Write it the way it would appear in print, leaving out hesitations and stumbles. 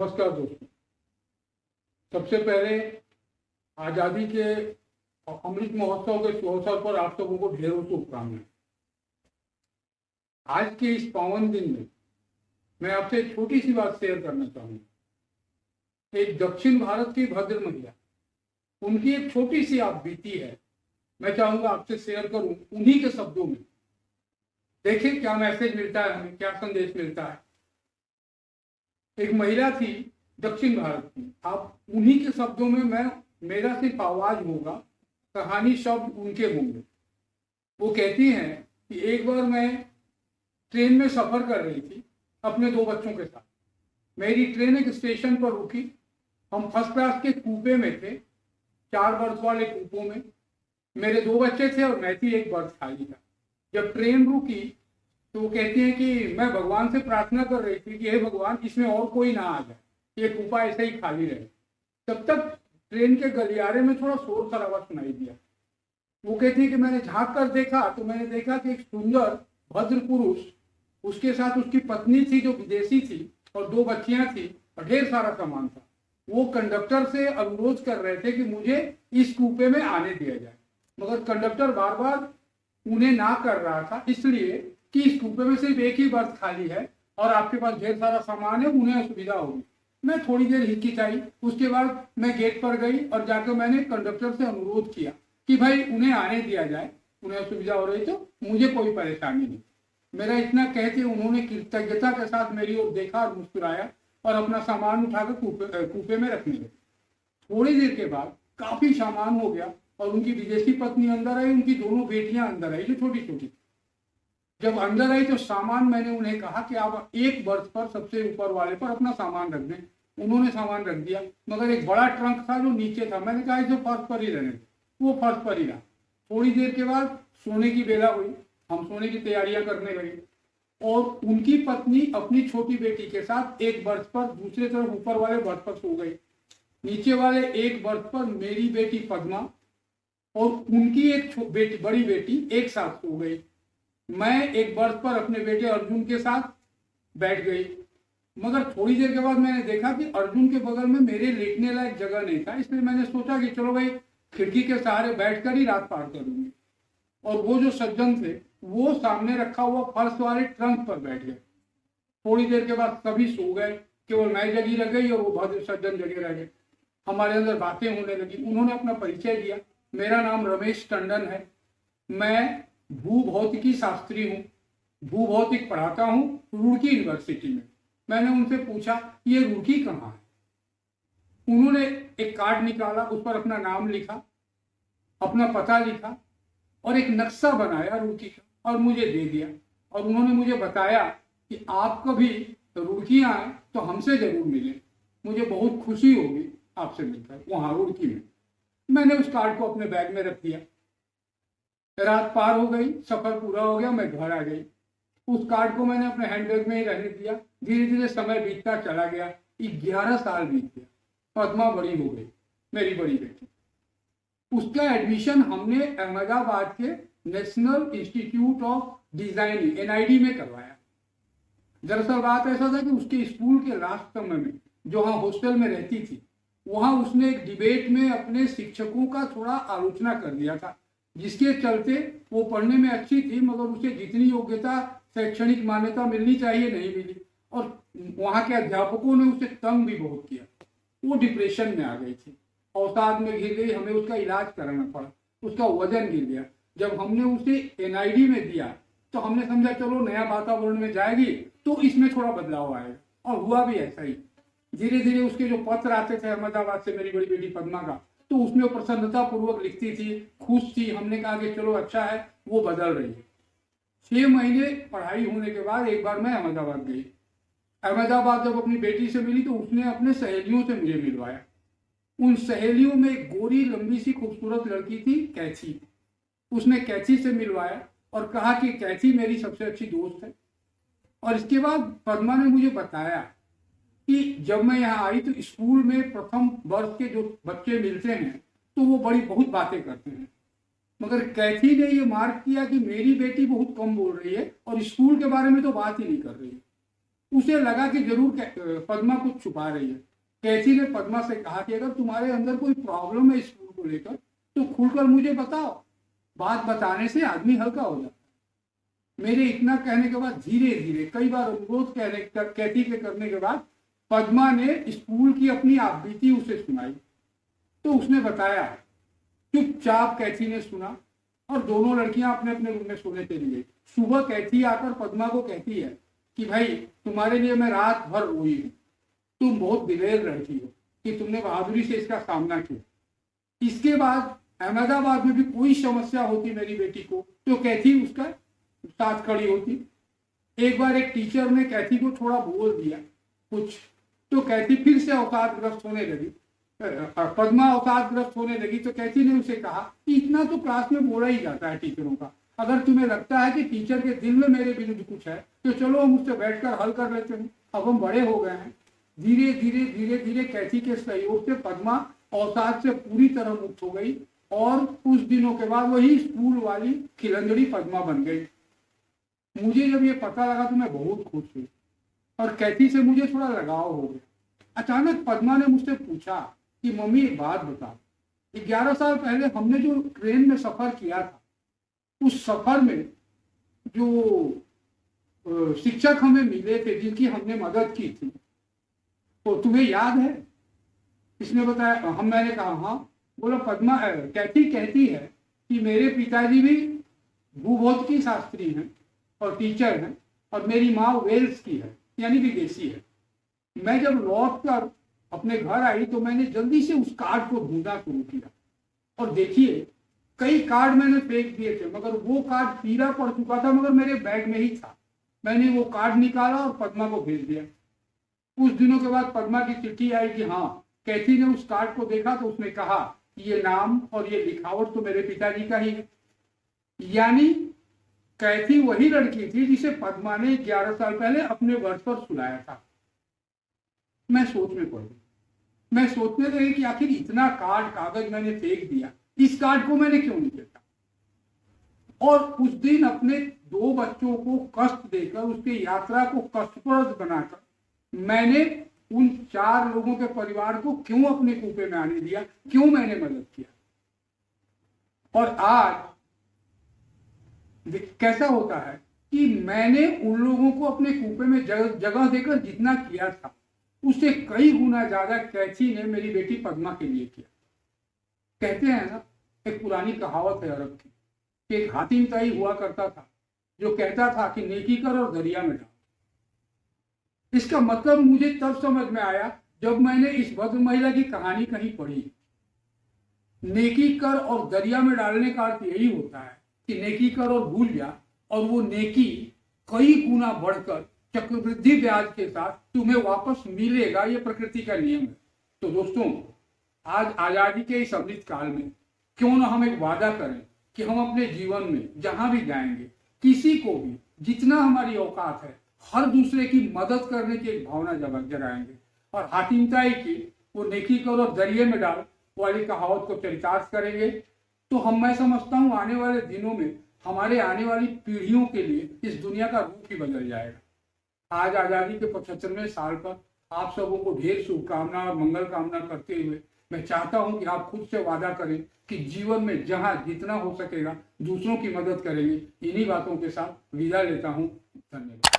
नमस्कार दोस्तों। सबसे पहले आज़ादी के अमृत महोत्सव के अवसर पर आप सबों को ढेरों शुभकामनाएं। आज के इस पावन दिन में मैं आपसे एक छोटी सी बात शेयर करना चाहूंगा। एक दक्षिण भारत की भद्र महिला, उनकी एक छोटी सी आप बीती है, मैं चाहूंगा आपसे शेयर करूं उन्हीं के शब्दों में। देखिए क्या मैसेज मिलता है हमें, क्या संदेश मिलता है। एक महिला थी दक्षिण भारत की, आप उन्हीं के शब्दों में, मेरा सिर्फ आवाज होगा, कहानी शब्द उनके होंगे। वो कहती हैं कि एक बार मैं ट्रेन में सफर कर रही थी अपने 2 बच्चों के साथ। मेरी ट्रेन एक स्टेशन पर रुकी। हम फर्स्ट क्लास के कूपे में थे, 4 बर्थ वाले कूपों में। मेरे 2 बच्चे थे और मैं थी, एक बर्थ खाली था। जब ट्रेन रुकी तो वो कहती है कि मैं भगवान से प्रार्थना कर रही थी कि हे भगवान, इसमें और कोई ना आ जाए, ये कूपा ऐसे ही खाली रहे। तब तक ट्रेन के गलियारे में थोड़ा शोर शराबा सुनाई दिया। वो कहती है कि मैंने झांक कर देखा तो मैंने देखा कि एक सुंदर भद्र पुरुष, उसके साथ उसकी पत्नी थी जो विदेशी थी और 2 बच्चियां थी और ढेर सारा सामान था। वो कंडक्टर से अनुरोध कर रहे थे कि मुझे इस कूपे में आने दिया जाए, मगर कंडक्टर बार बार उन्हें ना कर रहा था, इसलिए कि इस कूपे में सिर्फ एक ही बर्थ खाली है और आपके पास ढेर सारा सामान है, उन्हें असुविधा होगी। मैं थोड़ी देर हिचकिचाई, उसके बाद मैं गेट पर गई और जाकर मैंने कंडक्टर से अनुरोध किया कि भाई उन्हें आने दिया जाए, उन्हें असुविधा हो रही तो मुझे कोई परेशानी नहीं। मेरा इतना कहते उन्होंने कृतज्ञता के साथ मेरी ओर देखा और मुस्कुराया और अपना सामान उठाकर कूपे में रखने लगे। थोड़ी देर के बाद काफी सामान हो गया और उनकी विदेशी पत्नी अंदर आई, उनकी दोनों बेटियां अंदर आई जो छोटी छोटी। जब अंदर आई तो सामान, मैंने उन्हें कहा कि आप एक बर्थ पर सबसे ऊपर वाले पर अपना सामान रख दें। उन्होंने सामान रख दिया, मगर एक बड़ा ट्रंक था जो नीचे था। मैंने कहा इसे फर्श पर ही रहने, वो फर्श पर ही रहा। थोड़ी देर के बाद सोने की बेला हुई, हम सोने की तैयारियां करने लगे और उनकी पत्नी अपनी छोटी बेटी के साथ एक बर्थ पर, दूसरे तरफ ऊपर वाले बर्थ पर सो गई। नीचे वाले एक बर्थ पर मेरी बेटी पद्मा और उनकी एक बड़ी बेटी एक साथ सो गई। मैं एक बर्थ पर अपने बेटे अर्जुन के साथ बैठ गई, मगर थोड़ी देर के बाद मैंने देखा कि अर्जुन के बगल में मेरे लेटने लायक जगह नहीं था। इसलिए मैंने सोचा कि चलो भाई खिड़की के सहारे बैठकर ही रात पार करूंगी। और वो जो सज्जन थे वो सामने रखा हुआ फर्श वाले ट्रंक पर बैठ गए। थोड़ी देर के बाद सभी सो गए, केवल मैं जगी रह गई और वो भद्र सज्जन जगे रह गए। हमारे अंदर बातें होने लगी। उन्होंने अपना परिचय दिया। मेरा नाम रमेश टंडन है, मैं भूभौतिकी शास्त्री हूँ, भूभौतिक पढ़ाता हूँ रुड़की यूनिवर्सिटी में। मैंने उनसे पूछा ये रुड़की कहाँ है। उन्होंने एक कार्ड निकाला, उस पर अपना नाम लिखा, अपना पता लिखा और एक नक्शा बनाया रुड़की का और मुझे दे दिया। और उन्होंने मुझे बताया कि आप कभी रुड़की आए तो हमसे जरूर मिले, मुझे बहुत खुशी होगी आपसे मिलकर वहां रुड़की में। मैंने उस कार्ड को अपने बैग में रख दिया। रात पार हो गई, सफर पूरा हो गया, मैं घर आ गई। उस कार्ड को मैंने अपने हैंडबैग में ही रहने दिया। धीरे धीरे समय बीतता चला गया, 11 साल बीत गया। पद्मा बड़ी हो गई, मेरी बड़ी बेटी। उसका एडमिशन हमने अहमदाबाद के national institute of designing NID में करवाया। दरअसल बात ऐसा था कि उसके स्कूल के लास्ट समय में, जो वहां हॉस्टल में रहती थी, वहां उसने एक डिबेट में अपने शिक्षकों का थोड़ा आलोचना कर दिया था, जिसके चलते वो पढ़ने में अच्छी थी मगर उसे जितनी योग्यता, शैक्षणिक मान्यता मिलनी चाहिए नहीं मिली और वहां के अध्यापकों ने उसे तंग भी बहुत किया। वो डिप्रेशन में आ गई थी, अवसाद में घिर गई। हमें उसका इलाज कराना पड़ा, उसका वजन गिर गया। जब हमने उसे NID में दिया तो हमने समझा चलो नया वातावरण में जाएगी तो इसमें थोड़ा बदलाव आएगा, और हुआ भी ऐसा ही। धीरे धीरे उसके जो पत्र आते थे अहमदाबाद से मेरी बड़ी बेटी पद्मा का, तो उसमें वो प्रसन्नता पूर्वक लिखती थी, खुश थी। हमने कहा कि चलो अच्छा है, वो बदल रही है। 6 महीने पढ़ाई होने के बाद एक बार मैं अहमदाबाद गई। अहमदाबाद जब अपनी बेटी से मिली तो उसने अपने सहेलियों से मुझे मिलवाया। उन सहेलियों में एक गोरी लंबी सी खूबसूरत लड़की थी, कैथी। उसने कैथी से मिलवाया और कहा कि कैथी मेरी सबसे अच्छी दोस्त है। और इसके बाद पद्मा ने मुझे बताया कि जब मैं यहाँ आई तो स्कूल में प्रथम वर्ष के जो बच्चे मिलते हैं तो वो बहुत बातें करते हैं, मगर कैथी ने ये मार्क किया कि मेरी बेटी बहुत कम बोल रही है और स्कूल के बारे में तो बात ही नहीं कर रही है। उसे लगा कि जरूर पद्मा कुछ छुपा रही है। कैथी ने पद्मा से कहा कि अगर तुम्हारे अंदर कोई प्रॉब्लम है स्कूल को लेकर तो खुलकर मुझे बताओ, बात बताने से आदमी हल्का हो जाता है। मेरे इतना कहने के बाद धीरे धीरे कई बार अनुरोध कैथी के करने के बाद पद्मा ने स्कूल की अपनी आपबीती उसे सुनाई। तो उसने बताया, चुपचाप कैथी ने सुना और दोनों लड़कियां अपने अपने रूम में सोने चली गई। सुबह कैथी आकर पद्मा को कहती है कि भाई तुम्हारे लिए मैं रात भर रोई हूं, तुम बहुत दिलेर लड़की हो कि तुमने बहादुरी से इसका सामना किया। इसके बाद अहमदाबाद में भी कोई समस्या होती मेरी बेटी को तो कैथी उसका साथ खड़ी होती। एक बार एक टीचर ने कैथी को थोड़ा बोल दिया कुछ, तो कैथी फिर से अवसादग्रस्त होने लगी, पद्मा अवसादग्रस्त होने लगी। तो कैथी ने उसे कहा कि इतना तो क्लास में बोला ही जाता है टीचरों का, अगर तुम्हें लगता है कि टीचर के दिल में मेरे विरुद्ध कुछ है तो चलो हम उससे बैठकर हल कर लेते हैं, अब हम बड़े हो गए हैं। धीरे धीरे धीरे धीरे कैथी के सहयोग से पद्मा अवसाद से पूरी तरह मुक्त हो गई और कुछ दिनों के बाद वही स्कूल वाली खिलंदड़ी पद्मा बन गई। मुझे जब ये पता लगा तो मैं बहुत खुश हुई और कैथी से मुझे थोड़ा लगाव हो गया। अचानक पद्मा ने मुझसे पूछा कि मम्मी एक बात बता, 11 साल पहले हमने जो ट्रेन में सफर किया था उस सफर में जो शिक्षक हमें मिले थे जिनकी हमने मदद की थी तो तुम्हें याद है? इसने बताया मैंने कहा हाँ। बोला पद्मा कैथी कहती है कि मेरे पिताजी भी भूभौतिकी शास्त्री हैं और टीचर हैं और मेरी माँ वेल्स की है यानी विदेशी है। मैं जब लौट कर अपने घर आई तो मैंने जल्दी से उस कार्ड को ढूंढना शुरू किया और देखिए कई कार्ड मैंने फेंक दिए थे मगर वो कार्ड पीला पड़ चुका था मगर मेरे बैग में ही था। मैंने वो कार्ड निकाला और पद्मा को भेज दिया। कुछ दिनों के बाद पद्मा की चिट्ठी आई कि हाँ, कैथी ने उस कार्ड को देखा तो उसने कहा ये नाम और ये लिखावट तो मेरे पिताजी का ही है। यानी कैथी वही लड़की थी जिसे पद्मा ने 11 साल पहले अपने वर्ष पर सुलाया था। मैं सोच में पड़ गई। मैं सोचने लगी कि आखिर इतना कार्ड कागज मैंने फेंक दिया, इस कार्ड को मैंने क्यों नहीं फेंका। और उस दिन अपने 2 बच्चों को कष्ट देकर उसकी यात्रा को कष्टप्रद बनाकर मैंने उन 4 लोगों के परिवार को क्यों अपने कूपे में आने दिया, क्यों मैंने मदद किया। और आज कैसा होता है कि मैंने उन लोगों को अपने कूपे में जगह देकर जितना किया था उससे कई गुना ज्यादा कैथी ने मेरी बेटी पद्मा के लिए किया। कहते हैं ना, एक पुरानी कहावत है अरब की कि एक हातिम ताई हुआ करता था जो कहता था कि नेकी कर और दरिया में डाल। इसका मतलब मुझे तब समझ में आया जब मैंने इस भद्र महिला की कहानी कहीं पढ़ी। नेकी कर और दरिया में डालने का अर्थ यही होता है कि नेकी कर और भूल जा और वो नेकी कई गुना बढ़कर चक्रवृद्धि ब्याज के साथ तुम्हें वापस मिलेगा। ये प्रकृति का नियम है। तो दोस्तों, आज आजादी के इस अमृत काल में क्यों ना हम एक वादा करें कि हम अपने जीवन में जहां भी जाएंगे किसी को भी जितना हमारी औकात है हर दूसरे की मदद करने की एक भावना जगाएंगे और हातिमताई की वो नेकी कर और दरिये में डाल वाली कहावत को चरितार्थ करेंगे। तो मैं समझता हूँ आने वाले दिनों में हमारे आने वाली पीढ़ियों के लिए इस दुनिया का रूप ही बदल जाएगा। आज आजादी के 75वें साल पर आप सबों को ढेर शुभकामना और मंगल कामना करते हुए मैं चाहता हूं कि आप खुद से वादा करें कि जीवन में जहां जितना हो सकेगा दूसरों की मदद करेंगे। इन्हीं बातों के साथ विदा लेता हूं। धन्यवाद।